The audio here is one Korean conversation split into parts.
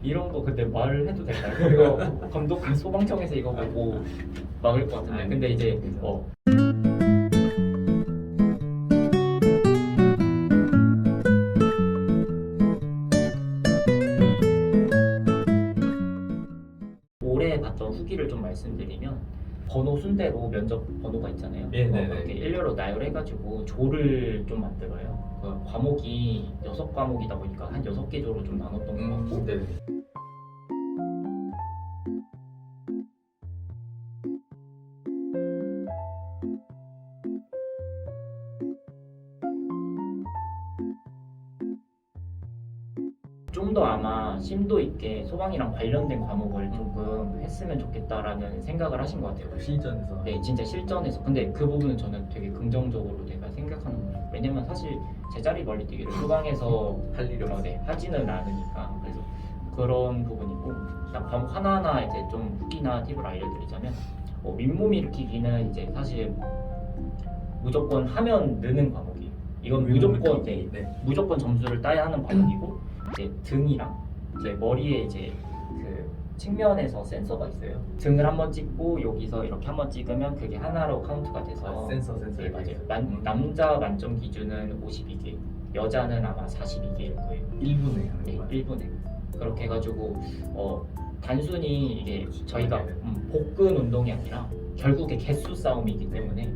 이런 거 근데 말을 해도 될까요? 이거 감독 소방청에서 이거 보고 막을 것 같은데. 근데 이제 올해 봤던 후기를 좀 말씀드리면 번호 순대로 면접 번호가 있잖아요. 네네네. 그렇게 일렬로 나열해가지고 조를 좀 만들어요. 그 과목이 6과목이다 보니까 한 6개 조로 좀 나눴던 것 같고 네네. 좀 더 아마 심도 있게 소방이랑 관련된 과목을 조금 했으면 좋겠다라는 생각을 하신 것 같아요. 실전에서. 네, 진짜 실전에서. 근데 그 부분은 저는 되게 긍정적으로 내가 생각하는 거예요. 왜냐면 사실 제자리 멀리 뛰기를 소방에서 할 일이 없어. 네, 하지는 않으니까. 그래서 그런 부분이고, 일단 과목 하나하나 이제 좀 후기나 팁을 알려드리자면, 윗몸 일으키기는 이제 사실 무조건 하면 느는 과목이에요. 이건 무조건 네, 무조건 점수를 따야 하는 과목이고, 이제 등이랑 이제 머리에 이제 그 측면에서 센서가 있어요. 등을 한번 찍고 여기서 이렇게 한번 찍으면 그게 하나로 카운트가 돼서 센서. 네, 맞아요. 남자 만점 기준은 52개, 여자는 아마 42개일 거예요. 1분에 하는 네, 거야. 1분에. 그렇게 해가지고 단순히 이게 저희가 복근 운동이 아니라 결국에 개수 싸움이기 때문에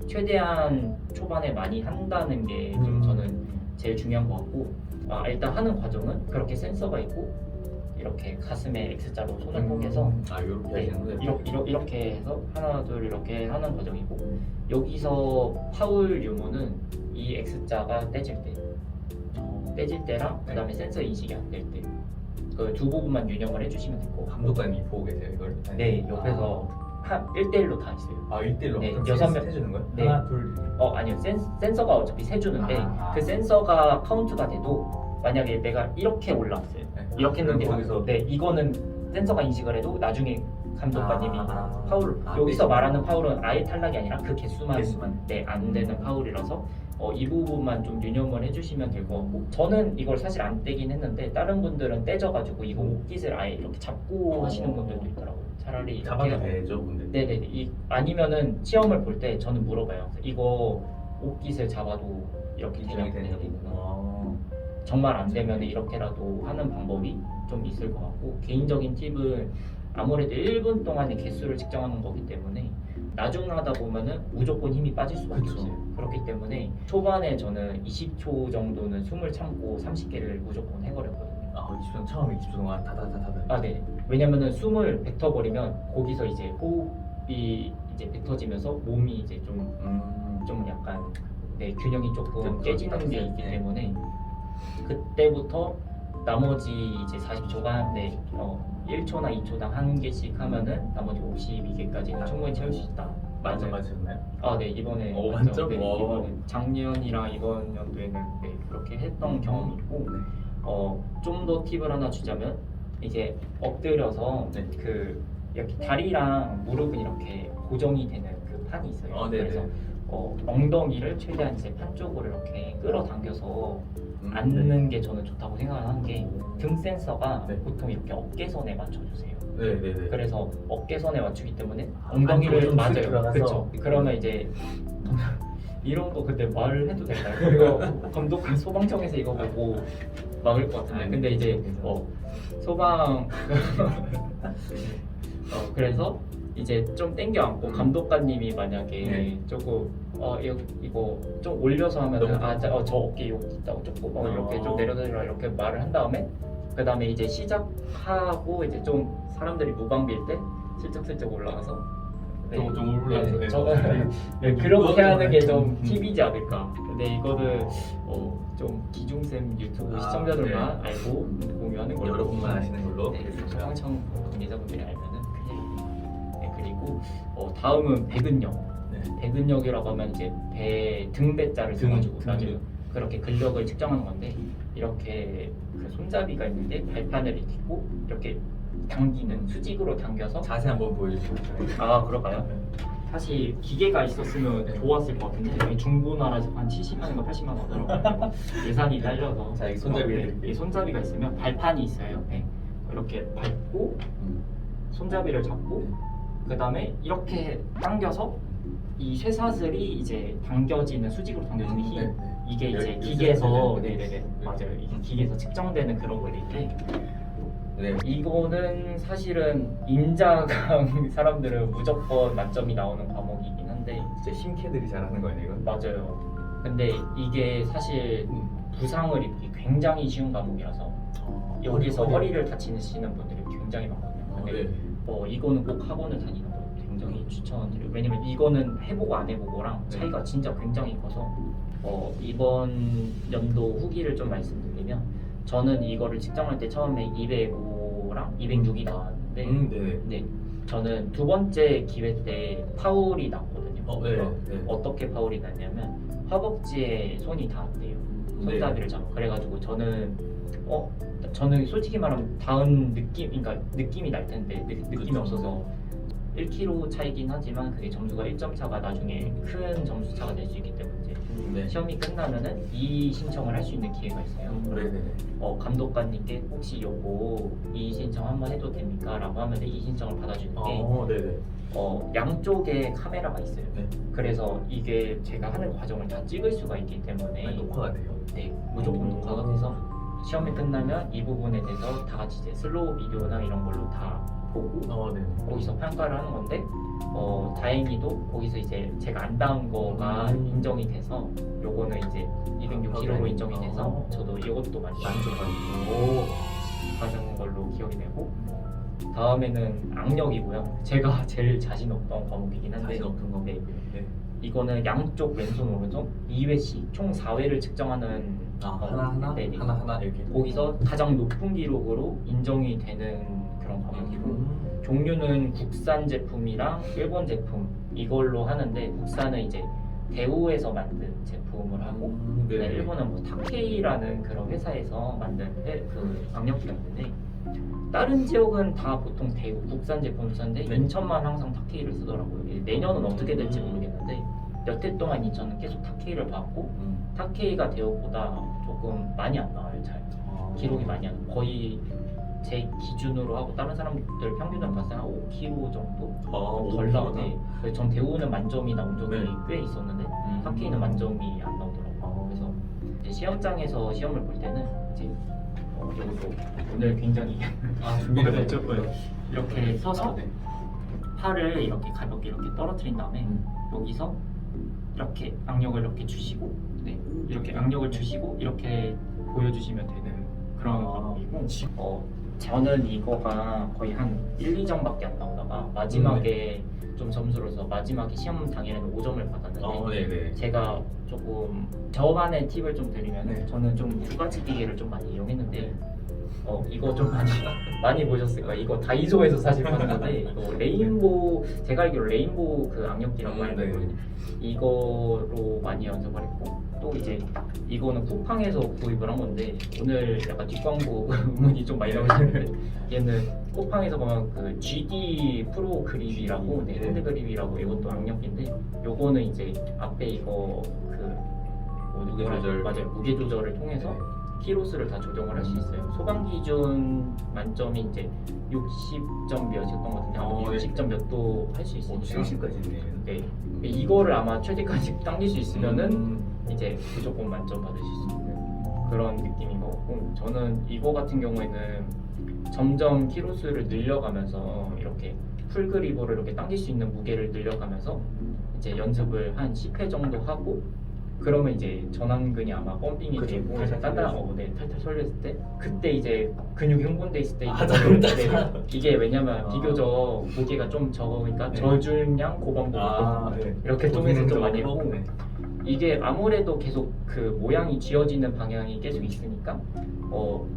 최대한 초반에 많이 한다는 게 좀 저는 제일 중요한 것 같고, 일단 하는 과정은 그렇게 센서가 있고 이렇게 가슴에 X자로 손을 포개서 요렇게 네, 하시는 거예요? 이렇게 해서 하나 둘 이렇게 하는 과정이고, 여기서 파울 유무는 이 X자가 떼질 때랑 그 다음에 센서 인식이 안 될 때 그 두 부분만 유념을 해주시면 될 것 같고, 감독관이 보고 계세요 이걸? 네, 옆에서 1대1로 다 있어요. 1대1로? 네, 그럼 6명 해주는 거예요? 네. 하나, 둘. 아니요, 센서가 어차피 세주는데 아. 그 센서가 카운트가 돼도 만약에 내가 이렇게 올라왔어요. 네. 이렇게 했는데 거기서 네, 이거는 센서가 인식을 해도 나중에 감독관님이 파울, 아, 여기서 네. 말하는 파울은 아예 탈락이 아니라 그 개수만 개수만. 네, 안 되는 파울이라서 이 부분만 좀 유념을 해주시면 될 것 같고, 저는 이걸 사실 안 떼긴 했는데 다른 분들은 떼져가지고 이거 옷깃을 아예 이렇게 잡고 하시는 분들도 있더라고요. 차라리 잡아도 이렇게 되죠 근데? 네네네. 아니면은 시험을 볼 때 저는 물어봐요. 이거 옷깃을 잡아도 이렇게 진행이 되냐고. 되는 거구나. 정말 안 되면 이렇게라도 하는 방법이 좀 있을 것 같고, 개인적인 팁은 아무래도 1분 동안의 개수를 측정하는 거기 때문에 나중하다 보면은 무조건 힘이 빠질 수밖에 그쵸. 없어요. 그렇기 때문에 초반에 저는 20초 정도는 숨을 참고 30개를 무조건 해버렸거든요. 20분 처음에 20분 동안 다다다다. 네. 왜냐면은 숨을 뱉어버리면 거기서 이제 호흡이 이제 뱉어지면서 몸이 이제 좀 약간 네, 균형이 조금 깨지는 게 있기 때문에 그때부터 나머지 이제 40초간 1초나 2초당 한 개씩 하면은 나머지 52개까지는 충분히 채울 수 있다. 맞아 맞았나요? 네, 이번에 오, 맞죠? 만점? 네, 와. 이번에 작년이랑 이번 연도에는 네, 그렇게 했던 경험이 있고, 좀 더 팁을 하나 주자면 이제 엎드려서 네. 그 이렇게 다리랑 무릎은 이렇게 고정이 되는 그 판이 있어요. 네네. 그래서 엉덩이를 최대한 이제 판 쪽으로 이렇게 끌어당겨서 앉는 게 저는 좋다고 생각하는 게, 등 센서가 네. 보통 이렇게 어깨선에 맞춰주세요. 네네네. 그래서 어깨선에 맞추기 때문에 안쪽으로 엉덩이를 좀 맞아요. 들어가서. 그렇죠. 그러면 이제 이런 거 근데 말을 해도 될까요? 이거 감독 소방청에서 이거 보고 막을 것 같은데. 근데 이제 소방 그래서 이제 좀 땡겨 안고 감독관님이 만약에 네. 조금 이거 좀 올려서 하면은 너무 저 어깨 여기 있다고 조금 이렇게 좀 내려달라 이렇게 말을 한 다음에, 그 다음에 이제 시작하고 이제 좀 사람들이 무방비일 때 슬쩍슬쩍 올라가서 좀 올라가서 네, 저는 그렇게 하는 게 좀 팁이지 않을까. 근데 이거는 좀 기중쌤 유튜브 시청자들만 알고 공유하는 걸로, 여러분만 아시는 걸로. 네, 소방청 관계자분들이 알면은 큰일입니다. 네, 그리고 다음은 배근력. 배근력이라고 하면 이제 등배자를 써가지고 나중에 그렇게 근력을 측정하는 건데, 이렇게 그 손잡이가 있는데 발판을 익히고 이렇게 당기는, 수직으로 당겨서. 자세 한번 보여주시면. 그럴까요? 사실 기계가 있었으면 좋았을 것 같은데 여기 중고나라에서 한 70만 원인가 80만 원 하더라고요. 예산이 딸려서. 자, 여기 손잡이 이 손잡이가 있으면 발판이 있어요. 네. 이렇게 밟고 손잡이를 잡고 그 다음에 이렇게 당겨서 이 쇠사슬이 이제 당겨지는 수직으로 당겨지는 힘 이게 이제 기계에서 네네네 맞아요 이게 기계에서 측정되는 그런 원리인데 네. 이거는 사실은 임자강 사람들은 무조건 만점이 나오는 과목이긴 한데 진짜 힘캐들이 잘하는 거예요 이건? 맞아요. 근데 이게 사실 부상을 입기 굉장히 쉬운 과목이라서 여기서 허리를 다치시는 분들이 굉장히 많거든요. 근데 이거는 꼭 학원을 다니는 거 굉장히 추천드려요. 왜냐면 이거는 해보고 안 해보고랑 차이가 진짜 굉장히 커서 이번 연도 후기를 좀 말씀드리면 저는 이거를 측정할 때 처음에 205랑 206이 나왔는데 네, 저는 두 번째 기회 때 파울이 났거든요. 어떻게 파울이 났냐면 허벅지에 손이 닿았대요. 손잡이를 잡고 그래가지고 저는 솔직히 말하면 닿은 그러니까 느낌이 날 텐데 느낌이 없어서 1kg 차이긴 하지만 그게 점수가 1점 차가 나중에 큰 점수 차가 될 수 있기 때문에 시험이 끝나면은 이의 신청을 할 수 있는 기회가 있어요. 감독관님께 혹시 요거 이의 신청 한번 해도 됩니까? 라고 하면 이의 신청을 받아주는 게 양쪽에 카메라가 있어요. 그래서 이게 제가 하는 과정을 다 찍을 수가 있기 때문에 녹화가 돼요? 네, 무조건 녹화가 돼서 시험이 끝나면 이 부분에 대해서 다 같이 이제 슬로우 비디오나 이런 걸로 다 보고 거기서 평가를 하는 건데 다행히도 거기서 이제 제가 안 닿은 거가 인정이 돼서 요거는 이제 206kg로 인정이 돼서 저도 이것도 만족하고 가는 걸로 기억이 되고 다음에는 악력이고요. 제가 제일 자신 없던 과목이긴 한데 이거는 양쪽 왼손 오른손 2회씩 총 4회를 측정하는 하나 이렇게 거기서 가장 높은 기록으로 인정이 되는 그런 과목이고 종류는 국산 제품이랑 일본 제품 이걸로 하는데 국산은 이제 대우에서 만든 제품을 하고 일본은 뭐 타케이라는 그런 회사에서 만든 그 악력기가 있는데 다른 지역은 다 보통 대우 국산 제품을 쓰는데 인천만 항상 타케이를 쓰더라고요. 내년은 어떻게 될지 모르겠는데 몇 해 동안 인천은 계속 타케이를 받고 타케이가 대우보다 조금 많이 안 나와요. 잘 기록이 많이 안 나와요. 거의 제 기준으로 하고 다른 사람들 평균으로 봤을 때 한 5kg 정도 덜 나오네. 전 대우는 만점이 나온 적이 꽤 있었는데 타케이는 만점이 안 나오더라고요. 그래서 이제 시험장에서 시험을 볼 때는 이제 이것도 오늘 굉장히 준비가 됐죠? 이렇게 서서 팔을 이렇게 가볍게 이렇게 떨어뜨린 다음에 여기서 이렇게 악력을 이렇게 주시고 이렇게 악력을 주시고 이렇게 보여주시면 되는 그런 방법이고 저는 이거가 거의 한 1, 2점밖에 안 나오다가 마지막에 좀 점수를 써서 마지막에 시험 당일에는 5점을 받았는데 제가 조금 저만의 팁을 좀 드리면 저는 좀 두 가지 기계를 좀 많이 이용했는데 이거 좀 많이 보셨을 거예요. 이거 다이소에서 사실 봤는데 이거 레인보우 제가 알기로 레인보우 그 악력기라고 알고 있거든요. 이거로 많이 연습을 했고 또 이제 이거는 쿠팡에서 구입을 한 건데 오늘 약간 뒷광고 문이 좀 많이 나오시는데 얘는 쿠팡에서 보면 그 GD 프로 그립이라고 핸드 그립이라고 이것도 악력기인데 요거는 이제 앞에 이거 무게 조절 맞아요 무게 조절을 통해서 키로수를 다 조정을 할 수 있어요. 소방 기준 만점이 이제 60점 몇이었던 것 같은데 아마 60점 몇도 할 수 있으니까 70까지 있네요. 네. 이거를 아마 최대까지 당길 수 있으면은 이제 무조건 만점 받으실 수 있는 그런 느낌인 것 같고 저는 이거 같은 경우에는 점점 키로수를 늘려가면서 이렇게 풀 그립으로 이렇게 당길 수 있는 무게를 늘려가면서 이제 연습을 한 10회 정도 하고 그러면 이제 전완근이 아마 펌핑이 되고 탈탈 설렸을 때 그때 이제 근육이 흥분돼 있을 때 이게 왜냐면 비교적 무게가 좀 적으니까 저중량 고방복을 이렇게 통해서 좀 많이 하고 이게 아무래도 계속 그 모양이 쥐어지는 방향이 계속 있으니까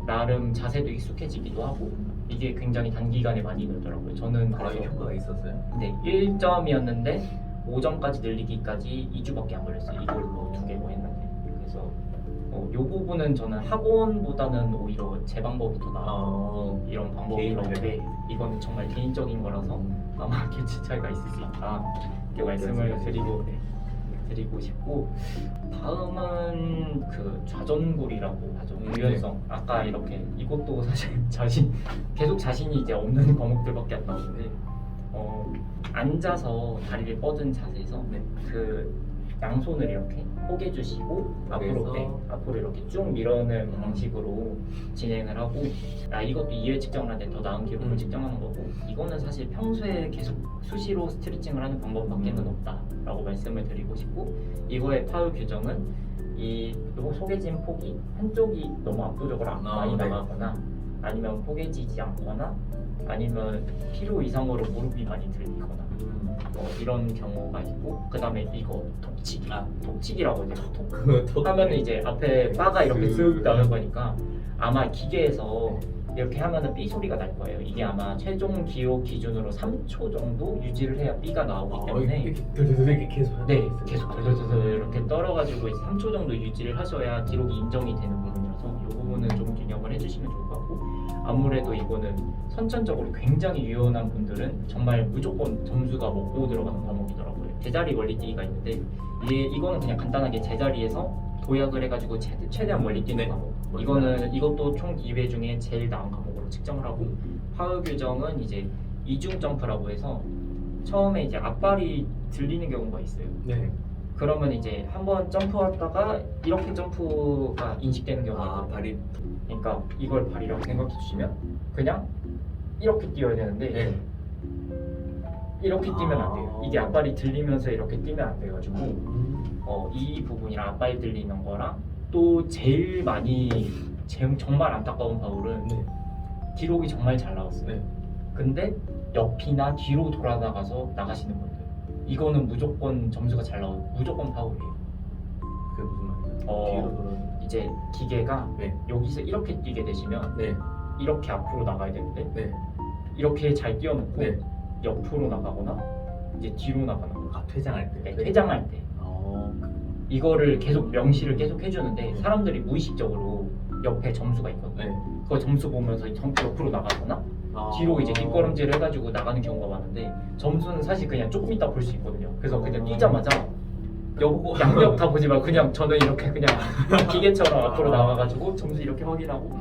나름 자세도 익숙해지기도 하고 이게 굉장히 단기간에 많이 늘더라고요. 저는 그래서 효과가 있었어요? 네 1점이었는데 5점까지 늘리기까지 2주밖에 안 걸렸어요. 이걸로 2개고 했는데 그래서 이 부분은 저는 학원보다는 오히려 제 방법이 더 나아 이런 방법이라는데 이거는 정말 개인적인 거라서 아마 개체 차이가 있을 수 있다 이렇게 말씀을 드리고 드리고 싶고, 다음은 그 좌전굴이라고 하죠. 유연성. 아까 이렇게 이것도 사실 계속 자신이 이제 없는 과목들밖에 안 나오는데, 앉아서 다리를 뻗은 자세에서 그 양손을 이렇게 포개주시고 앞으로 이렇게 쭉 밀어내는 방식으로 진행을 하고, 이것도 2회 측정을 하는데 더 나은 기록을 측정하는 거고, 이거는 사실 평소에 계속 수시로 스트레칭을 하는 방법밖에는 없다라고 말씀을 드리고 싶고, 이거의 파울 규정은 이 소개진 폭이 한쪽이 너무 압도적으로 많이 나가거나, 아니면 포개지지 않거나, 아니면 필요 이상으로 무릎이 많이 들리거나 이런 경우가 있고, 그 다음에 이거 톡치기. 톡치기라고 이제 톡 하면 이제 앞에 바가 이렇게 쓱 나올 거니까, 아마 기계에서 이렇게 하면은 삐 소리가 날 거예요. 이게 아마 최종 기록 기준으로 3초 정도 유지를 해야 삐가 나오기 때문에 이렇게 계속 계속 이렇게 떨어가지고 3초 정도 유지를 하셔야 기록이 인정이 되는 부분이라서 이 부분은 좀 균형을 해주시면 좋을 것 같고, 아무래도 이거는 선천적으로 굉장히 유연한 분들은 정말 무조건 점수가 먹고 들어가는 과목이더라고요. 제자리 멀리뛰기가 있는데, 이거는 그냥 간단하게 제자리에서 도약을 해가지고 최대한 멀리 뛰는 과목. 이것도 총 2회 중에 제일 나은 과목으로 측정을 하고, 파울 규정은 이제 이중 점프라고 해서 처음에 이제 앞발이 들리는 경우가 있어요. 그러면 이제 한번 점프하다가 이렇게 점프가 인식되는 경우가 있거든요. 발이 그러니까 이걸 발이라고 생각해 주시면 그냥 이렇게 뛰어야 되는데 이렇게 뛰면 안 돼요. 이게 앞발이 들리면서 이렇게 뛰면 안 돼가지고 이 부분이랑 앞발이 들리는 거랑, 또 제일 정말 안타까운 파울은 기록이 정말 잘 나왔어요. 근데 옆이나 뒤로 돌아나가서 나가시는 분들, 이거는 무조건 점수가 잘 나오고 무조건 파울이에요. 그게 무슨 말이죠? 뒤로 돌아. 이제 기계가 여기서 이렇게 뛰게 되시면 이렇게 앞으로 나가야 되는데 이렇게 잘 뛰어놓고 옆으로 나가거나 이제 뒤로 나가는 거. 퇴장할 때. 퇴장할 때. 이거를 계속 명시를 계속 해주는데, 사람들이 무의식적으로 옆에 점수가 있거든요. 그 점수 보면서 옆으로 나가거나 뒤로 이제 뒷걸음질 해가지고 나가는 경우가 많은데, 점수는 사실 그냥 조금 이따 볼 수 있거든요. 그래서 그냥 뛰자마자 양옆 다 보지 말고 그냥 저는 이렇게 그냥 기계처럼 앞으로 나와가지고 점수 이렇게 확인하고,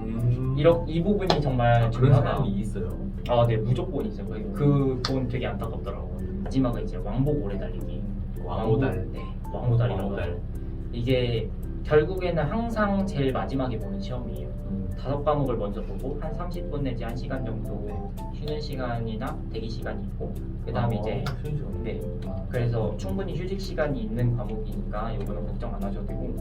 이 부분이 정말 그런 중요하다. 사람이 있어요. 네, 무조건 있어요. 그건 되게 안타깝더라고요. 마지막은 이제 왕복 오래 달리기. 왕오달. 왕오달이라고 해요. 이게 결국에는 항상 제일 마지막에 보는 시험이에요. 5과목을 먼저 보고 한 30분 내지 1시간 정도 쉬는 시간이나 대기 시간이 있고, 그 다음에 이제 그래서 충분히 휴식 시간이 있는 과목이니까 이거는 걱정 안 하셔도 되고,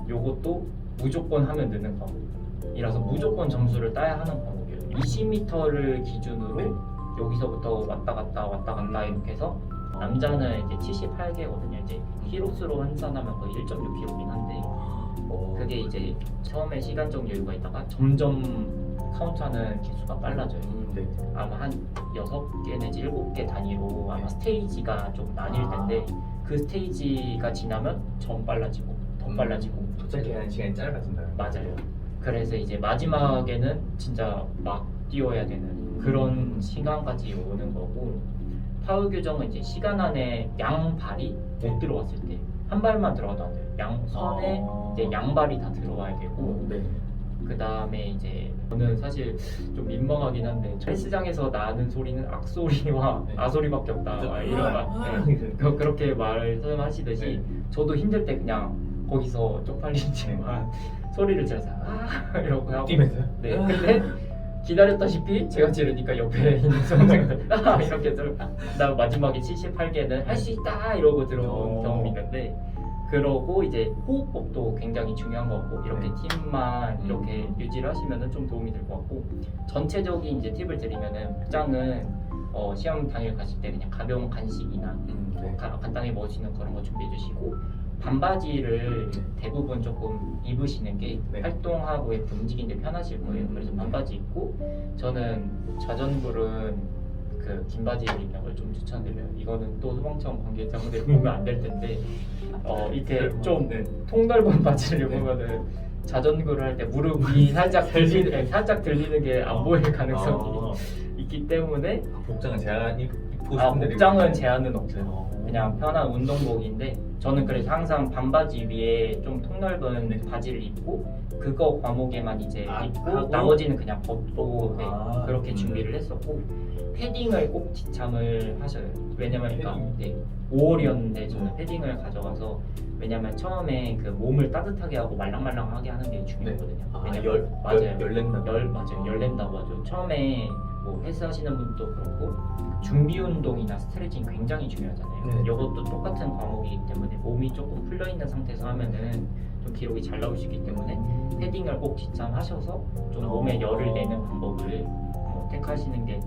요것도 무조건 하면 느는 과목이라서 무조건 점수를 따야 하는 과목이에요. 20m를 기준으로 여기서부터 왔다 갔다 이렇게 해서, 남자는 이제 78개거든요. 이제 키로수로 환산하면 거의 1.6kg긴 한데, 그게 이제 처음에 시간적 여유가 있다가 점점 카운트하는 개수가 빨라져요. 아마 한 6개 내지 7개 단위로 아마 스테이지가 좀 나뉠 텐데, 그 스테이지가 지나면 점 빨라지고 더 빨라지고 도착해야 하는 시간이 짧아진다. 맞아요. 그래서 이제 마지막에는 진짜 막 뛰어야 되는 그런 시간까지 오는 거고, 파울 규정은 이제 시간 안에 양발이 못 들어왔을 때 한 발만 들어가도 안 돼요. 양손에 이제 양발이 다 들어와야 되고, 그 다음에 이제 저는 사실 좀 민망하긴 한데, 헬스장에서 나는 소리는 악소리와 아소리밖에 없다 이런 그렇게 말씀하시듯이 저도 힘들 때 그냥 거기서 쪽팔리지만 소리를 질러서 이러고 하고 뛰면서요? 근데 기다렸다시피 제가 지르니까 옆에 있는 수험생들 이렇게 해서 나 마지막에 78개는 할 수 있다 이러고 들어온 경험이 있는데, 그러고 이제 호흡법도 굉장히 중요한 것 같고, 이렇게 팀만 이렇게 유지를 하시면은 좀 도움이 될 것 같고, 전체적인 이제 팁을 드리면은, 복장은 시험 당일 가실 때 그냥 가벼운 간식이나 간단히 먹을 수 있는 그런 거 준비해 주시고, 반바지를 대부분 조금 입으시는 게 활동하고 이렇게 움직이는데 편하실 거예요. 그래서 반바지 입고, 저는 좌전굴은 그 긴 바지를 입는 걸 좀 추천드려요. 이거는 또 소방청 관계자분들이 보면 안 될 텐데, 이렇게 좀 통 넓은 바지를 입으면은 좌전굴을 할 때 무릎이 살짝 들리는 게 안 보일 가능성이 있기 때문에 복장은 제한 입고 복장은 제한은 없어요. 그냥 편한 운동복인데 저는 그래서 항상 반바지 위에 좀 통넓은 네. 바지를 입고 그거 과목에만 이제 아, 입고 하고? 나머지는 그냥 벗고 네, 아, 그렇게 준비를 했었고 패딩을 꼭 지참을 하셔요. 왜냐면 그러니까 네, 5월이었는데 저는 패딩을 가져가서 왜냐면 처음에 그 몸을 따뜻하게 하고 말랑말랑하게 하는 게 중요하거든요. 아, 왜냐면 맞아요. 열낸다. 맞아요. 열낸다고 하죠. 처음에 뭐 헬스 하시는 분도 그렇고 준비 운동이나 스트레칭 굉장히 중요하잖아요. 네. 이것도 똑같은 과목이기 때문에 몸이 조금 풀려 있는 상태에서 하면은 좀 기록이 잘 나올 수 있기 때문에 패딩을 꼭 지참하셔서 좀 몸에 열을 내는 방법을 택하시는 게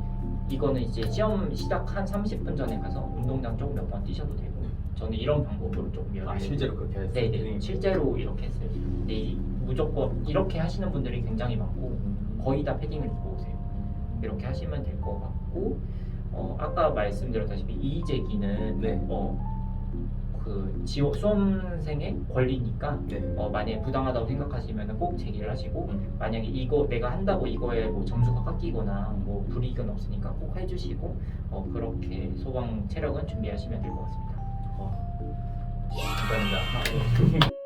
이거는 이제 시험 시작 한 30분 전에 가서 운동장 쪽 몇 번 뛰셔도 되고 저는 이런 방법으로 조금 열을 아 실제로 그렇게 했어요? 네네 실제로 이렇게 했어요. 근데 무조건 이렇게 하시는 분들이 굉장히 많고 거의 다 패딩을 입고 오세요. 이렇게 하시면 될 것 같고 아까 말씀드렸다시피 이의제기는 네. 그 수험생의 권리니까 네. 만약에 부당하다고 생각하시면 꼭 제기를 하시고 만약에 이거 내가 한다고 이거에 뭐 점수가 깎이거나 뭐 불이익은 없으니까 꼭 해주시고 그렇게 소방 체력은 준비하시면 될 것 같습니다. 감사합니다.